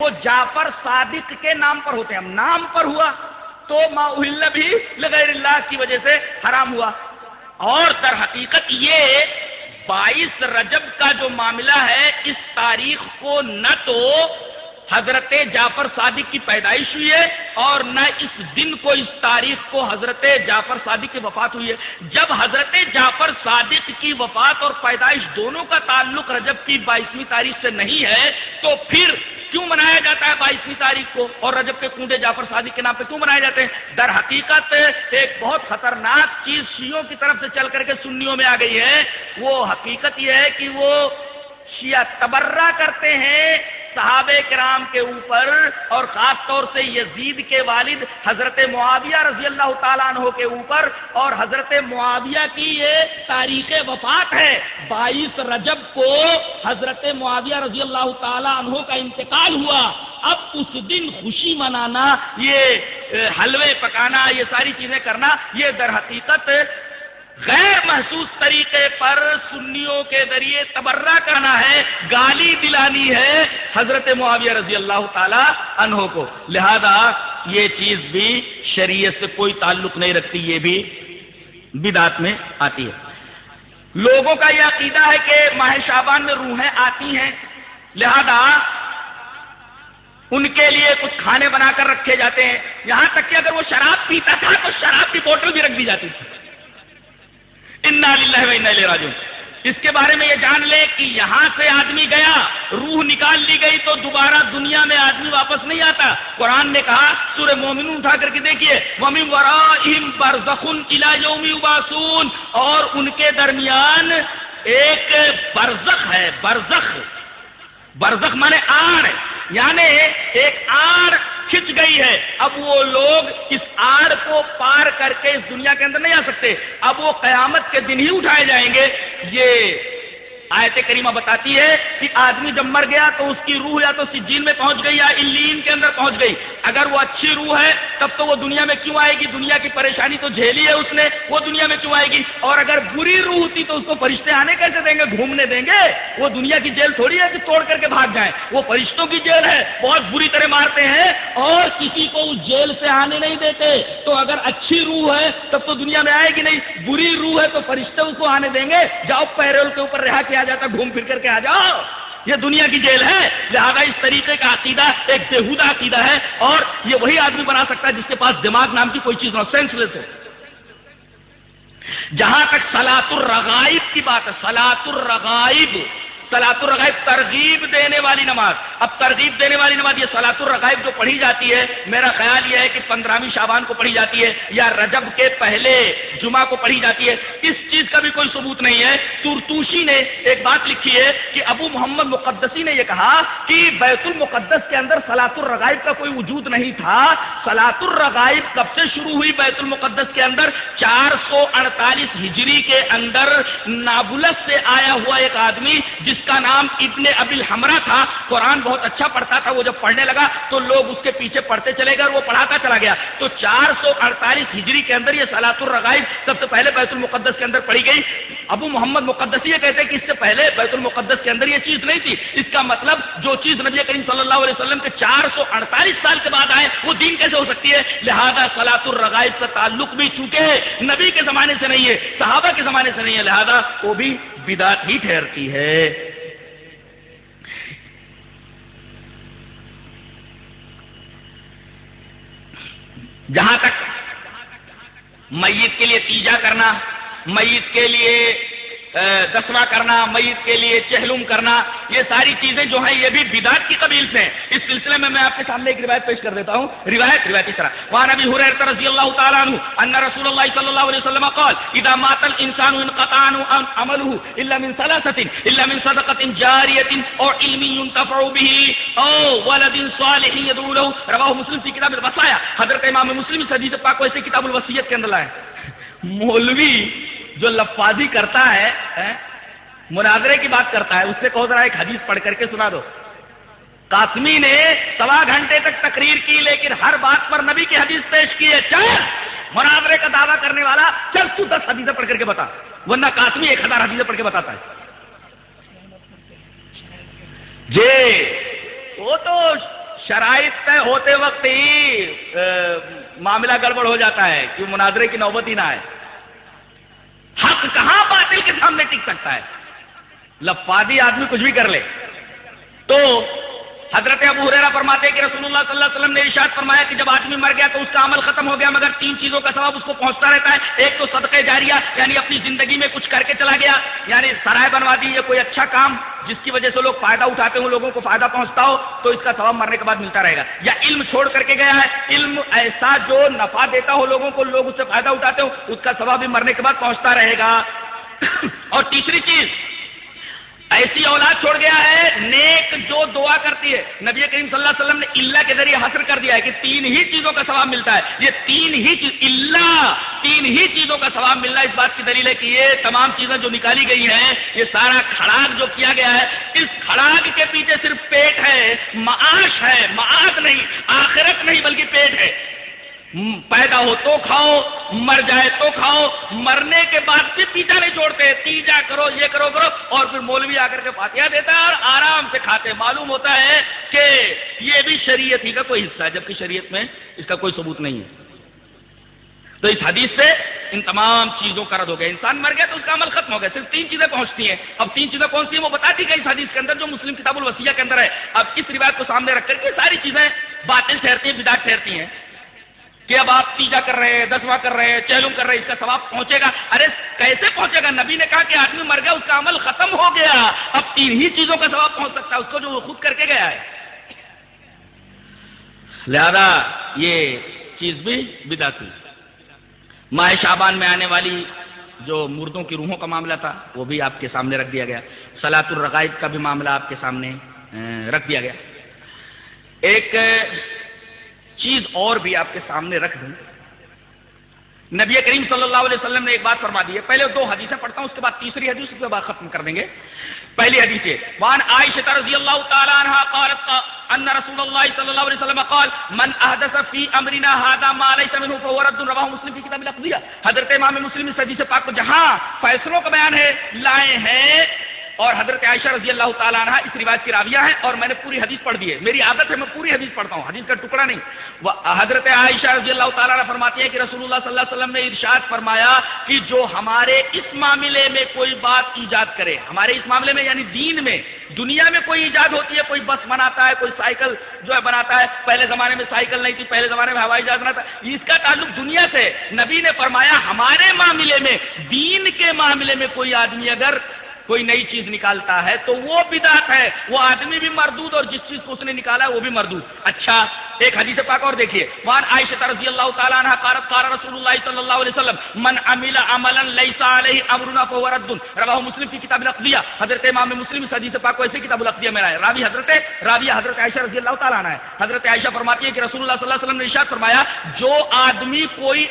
وہ جعفر صادق کے نام پر ہوتے ہیں. نام پر ہوا تو ما اہل بھی لغیر اللہ کی وجہ سے حرام ہوا. اور در حقیقت یہ 22 رجب کا جو معاملہ ہے، اس تاریخ کو نہ تو حضرت جعفر صادق کی پیدائش ہوئی ہے اور نہ اس دن کو، اس تاریخ کو حضرت جعفر صادق کی وفات ہوئی ہے. جب حضرت جعفر صادق کی وفات اور پیدائش دونوں کا تعلق رجب کی 22ویں تاریخ سے نہیں ہے تو پھر کیوں منایا جاتا ہے 22ویں تاریخ کو، اور رجب کے کنڈے جعفر صادق کے نام پہ کیوں منائے جاتے ہیں؟ در حقیقت ایک بہت خطرناک چیز شیعوں کی طرف سے چل کر کے سنیوں میں آ گئی ہے. وہ حقیقت یہ ہے کہ وہ شیعہ تبرہ کرتے ہیں صحابہ کرام کے اوپر، اور خاص طور سے یزید کے والد حضرت معاویہ رضی اللہ تعالیٰ عنہ کے اوپر. اور حضرت معاویہ کی یہ تاریخ وفات ہے، 22 رجب کو حضرت معاویہ رضی اللہ تعالیٰ عنہ کا انتقال ہوا. اب اس دن خوشی منانا، یہ حلوے پکانا، یہ ساری چیزیں کرنا، یہ در حقیقت غیر محسوس طریقے پر سنیوں کے ذریعے تبرہ کرنا ہے، گالی دلانی ہے حضرت معاویہ رضی اللہ تعالی عنہ کو. لہذا یہ چیز بھی شریعت سے کوئی تعلق نہیں رکھتی، یہ بھی بدعت میں آتی ہے. لوگوں کا یہ عقیدہ ہے کہ ماہ شعبان میں روحیں آتی ہیں، لہذا ان کے لیے کچھ کھانے بنا کر رکھے جاتے ہیں. یہاں تک کہ اگر وہ شراب پیتا تھا تو شراب کی بوتل بھی رکھ دی جاتی تھی. انا للہ و انا الیہ راجعون. اس کے بارے میں یہ جان لے کہ یہاں سے آدمی گیا، روح نکال لی گئی تو دوبارہ دنیا میں آدمی واپس نہیں آتا. قرآن نے کہا، سورہ مومنون اٹھا کر کے دیکھیے، وَمِن وَرَائِهِمْ بَرْزَخٌ إِلَى يَوْمِ يُبْعَثُونَ، اور ان کے درمیان ایک برزخ ہے. برزخ مانے آڑ، یعنی ایک آڑ کھچ گئی ہے. اب وہ لوگ اس آڑ کو پار کر کے اس دنیا کے اندر نہیں آ سکتے. اب وہ قیامت کے دن ہی اٹھائے جائیں گے. یہ آیت کریمہ بتاتی ہے کہ آدمی جب مر گیا تو اس کی روح یا تو سجین میں پہنچ گئی یا علیین کے اندر پہنچ گئی. اگر وہ اچھی روح ہے تب تو وہ دنیا میں کیوں آئے گی؟ دنیا کی پریشانی تو جھیلی ہے اس نے، وہ دنیا میں کیوں آئے گی؟ اور اگر بری روح ہوتی تو اس کو فرشتے آنے کیسے دیں گے، گھومنے دیں گے؟ وہ دنیا کی جیل تھوڑی ہے کہ توڑ کر کے بھاگ جائیں. وہ فرشتوں کی جیل ہے، بہت بری طرح مارتے ہیں اور کسی کو اس جیل سے آنے نہیں دیتے. تو اگر اچھی روح ہے تب تو دنیا میں آئے گی نہیں، بری روح ہے تو فرشتے اس کو آنے دیں گے؟ جاؤ پیرول کے اوپر رہا کیا جاتا، گھوم پھر کر کے آ جاؤ. یہ دنیا کی جیل ہے. لہذا اس طریقے کا عقیدہ ایک بےہودہ عقیدہ ہے، اور یہ وہی آدمی بنا سکتا ہے جس کے پاس دماغ نام کی کوئی چیز نہ ہو، سینس لیس ہو. جہاں تک صلاۃ الرغائب کی بات ہے، صلاۃ الرغائب ترغیب دینے والی نماز. اب ترغیب دینے والی نماز یہ صلاۃ الرغائب جو پڑھی جاتی ہے، میرا خیال یہ ہے کہ 15ویں شعبان کو پڑھی جاتی ہے یا رجب کے پہلے جمعہ کو پڑھی جاتی ہے. اس چیز کا بھی کوئی ثبوت نہیں ہے. ترتوشی نے ایک بات لکھی ہے کہ ابو محمد مقدسی نے یہ کہا کہ بیت المقدس کے اندر صلاۃ الرغائب کا کوئی وجود نہیں تھا. صلاۃ الرغائب کب سے شروع ہوئی بیت المقدس کے اندر؟ 448 ہجری کے اندر نابلس سے آیا ہوا ایک آدمی جس کا نام ابن ابی الحمرا تھا. قرآن بہت اچھا پڑھتا تھا. وہ جب پڑھنے لگا تو لوگ اس کے پیچھے پڑھتے چلے گئے اور وہ پڑھاتا چلا گیا. تو 448 ہجری کے اندر یہ صلاۃ الرغائب سب سے پہلے بیت المقدس کے اندر پڑھی گئی. ابو محمد مقدسی یہ کہتے ہیں کہ اس سے پہلے بیت المقدس کے اندر یہ چیز نہیں تھی. اس کا مطلب جو چیز نبی کریم صلی اللہ علیہ وسلم کے 448 سال کے بعد آئے وہ دین کیسے ہو سکتی ہے؟ لہذا صلاۃ الرغائب کا تعلق بھی چونکہ نبی کے زمانے سے نہیں ہے، صحابہ کے زمانے سے نہیں ہے، لہذا وہ بھی بدعت ہی ٹھہرتی ہے. جہاں تک میت کے لیے تیجا کرنا، میت کے لیے دسواں کرنا، میت کے لیے چہلم کرنا، یہ ساری چیزیں جو ہیں یہ بھی بدعت کی قبیل سے ہیں. اس سلسلے میں آپ کے سامنے ایک روایت پیش کر دیتا ہوں. روایت اس طرح، وعن ابی ہریرہ رضی اللہ تعالی عنہ ان رسول اللہ صلی اللہ علیہ وسلم قال اذا مات الانسان انقطع عنه عمله الا من ثلاثه، الا من صدقه جاريه او علم ينتفع به او ولد صالح يدعو له. رواه مسلم فی کتاب الوصایا. حضرت امام مسلم اس حدیث پاک کو ایسے کتاب الوصیت کے اندر لائے. مولوی جو لفاظی کرتا ہے، مناظرے کی بات کرتا ہے، اس سے کہو ذرا ایک حدیث پڑھ کر کے سنا دو. قاسمی نے 1.25 گھنٹے تک تقریر کی لیکن ہر بات پر نبی کی حدیث پیش کی ہے. چل مناظرے کا دعویٰ کرنے والا، چل تو 10 حدیثیں پڑھ کر کے بتا، ورنہ قاسمی 1000 حدیثیں پڑھ کے بتاتا ہے. جی وہ تو شرائط طے ہوتے وقت ہی معاملہ گڑبڑ ہو جاتا ہے کہ مناظرے کی نوبت ہی نہ آئے. حق کہاں باطل کے سامنے ٹک سکتا ہے؟ لفاظی آدمی کچھ بھی کر لے. تو حضرت ابو ہریرہ فرماتے ہیں کہ رسول اللہ صلی اللہ علیہ وسلم نے ارشاد فرمایا کہ جب آدمی مر گیا تو اس کا عمل ختم ہو گیا مگر 3 چیزوں کا ثواب اس کو پہنچتا رہتا ہے. ایک تو صدقہ جاریہ، یعنی اپنی زندگی میں کچھ کر کے چلا گیا، یعنی سرائے بنوا دی، یا کوئی اچھا کام جس کی وجہ سے لوگ فائدہ اٹھاتے ہوں، لوگوں کو فائدہ پہنچتا ہو، تو اس کا ثواب مرنے کے بعد ملتا رہے گا. یا علم چھوڑ کر کے گیا ہے، علم ایسا جو نفع دیتا ہو لوگوں کو، لوگ اس سے فائدہ اٹھاتے ہو، اس کا ثواب بھی مرنے کے بعد پہنچتا رہے گا. اور تیسری چیز، ایسی اولاد چھوڑ گیا ہے نیک جو دعا کرتی ہے. نبی کریم صلی اللہ علیہ وسلم نے اللہ کے ذریعے حصر کر دیا ہے کہ 3 ہی چیزوں کا ثواب ملتا ہے. یہ 3 ہی چیزوں کا ثواب ملنا اس بات کی دلیل ہے کہ یہ تمام چیزیں جو نکالی گئی ہیں، یہ سارا کھڑاک جو کیا گیا ہے، اس کھڑاک کے پیچھے صرف پیٹ ہے، معاش ہے، معاد نہیں، آخرت نہیں بلکہ پیٹ ہے. پیدا ہو تو کھاؤ، مر جائے تو کھاؤ، مرنے کے بعد پھر تیجا نہیں چھوڑتے، تیجا کرو، یہ کرو، اور پھر مولوی آ کر کے فاتحہ دیتا ہے اور آرام سے کھاتے. معلوم ہوتا ہے کہ یہ بھی شریعت ہی کا کوئی حصہ ہے، جبکہ شریعت میں اس کا کوئی ثبوت نہیں ہے. تو اس حدیث سے ان تمام چیزوں کا رد ہو گیا. انسان مر گیا تو اس کا عمل ختم ہو گیا، صرف 3 چیزیں پہنچتی ہیں. اب 3 چیزیں کون سی ہیں وہ بتا دی گئی اس حدیث کے اندر، جو مسلم کتاب الوصیہ کے اندر ہے. اب اس روایت کو سامنے رکھ کر کے ساری چیزیں باطل ٹھہرتی ہیں، بدعت ٹھہرتی ہیں کہ اب آپ تیجا کر رہے ہیں، 10واں کر رہے ہیں، چہلم کر رہے ہیں، اس کا ثواب پہنچے گا. ارے کیسے پہنچے گا؟ نبی نے کہا کہ آدمی مر گیا، اس کا عمل ختم ہو گیا، اب 3 ہی چیزوں کا ثواب پہنچ سکتا ہے اس کو جو وہ خود کر کے گیا ہے. لہذا یہ چیز بھی بدعت ہوئی. ماہ شعبان میں آنے والی جو مردوں کی روحوں کا معاملہ تھا وہ بھی آپ کے سامنے رکھ دیا گیا. صلاۃ الرغائب کا بھی معاملہ آپ کے سامنے رکھ دیا گیا. ایک چیز اور بھی آپ کے سامنے رکھ دوں. نبی کریم صلی اللہ علیہ وسلم نے ایک بات فرما دی ہے. پہلے 2 حدیثیں پڑھتا ہوں، اس کے بعد تیسری حدیث، اس کے بعد ختم کر دیں گے. پہلی حدیث ہے وان عائشہ رضی اللہ تعالی عنہا قالت ان رسول اللہ صلی اللہ علیہ وسلم قال من احدث فی امرنا هذا ما ليس منه فهو رد. رواه مسلم کی کتاب الاقضیہ. حضرت امام مسلم اس حدیث پاک کو جہاں فیصلوں کا بیان ہے لائے ہیں، اور حضرت عائشہ رضی اللہ تعالیٰ عنہ اس روایت کی راویہ ہیں، اور میں نے پوری حدیث پڑھ دی ہے. میری عادت ہے میں پوری حدیث پڑھتا ہوں، حدیث کا ٹکڑا نہیں. حضرت عائشہ رضی اللہ تعالیٰ عنہ فرماتی ہے کہ رسول اللہ صلی اللہ علیہ وسلم نے ارشاد فرمایا کہ جو ہمارے اس معاملے میں کوئی بات ایجاد کرے، ہمارے اس معاملے میں یعنی دین میں، دنیا میں کوئی ایجاد ہوتی ہے، کوئی بس بناتا ہے، کوئی سائیکل جو ہے بناتا ہے. پہلے زمانے میں سائیکل نہیں تھی، پہلے زمانے میں ہوائی جہاز بناتا، اس کا تعلق دنیا سے. نبی نے فرمایا ہمارے معاملے میں، دین کے معاملے میں کوئی آدمی اگر کوئی نئی چیز نکالتا ہے تو وہ بدعت ہے، وہ آدمی بھی مردود، اور جس چیز کو اس نے نکالا ہے وہ بھی مردود. اچھا ایک حدیث پاک اور دیکھیے. وان عائشہ رضی اللہ تعالی عنہا قالت قال رسول اللہ صلی اللہ علیہ وسلم من عمل عملا ليس عليه امرنا فهو رد. رواه مسلم کی کتاب الاقضیہ. حضرت امام مسلم اس حدیث پاک کو ایسے کتاب الاقضیہ میں ہے. راویہ حضرت عائشہ رضی اللہ تعالی عنہا ہے. حضرت عائشہ فرماتی ہے کہ رسول اللہ صلی اللہ علیہ وسلم نے ارشاد فرمایا جو آدمی کوئی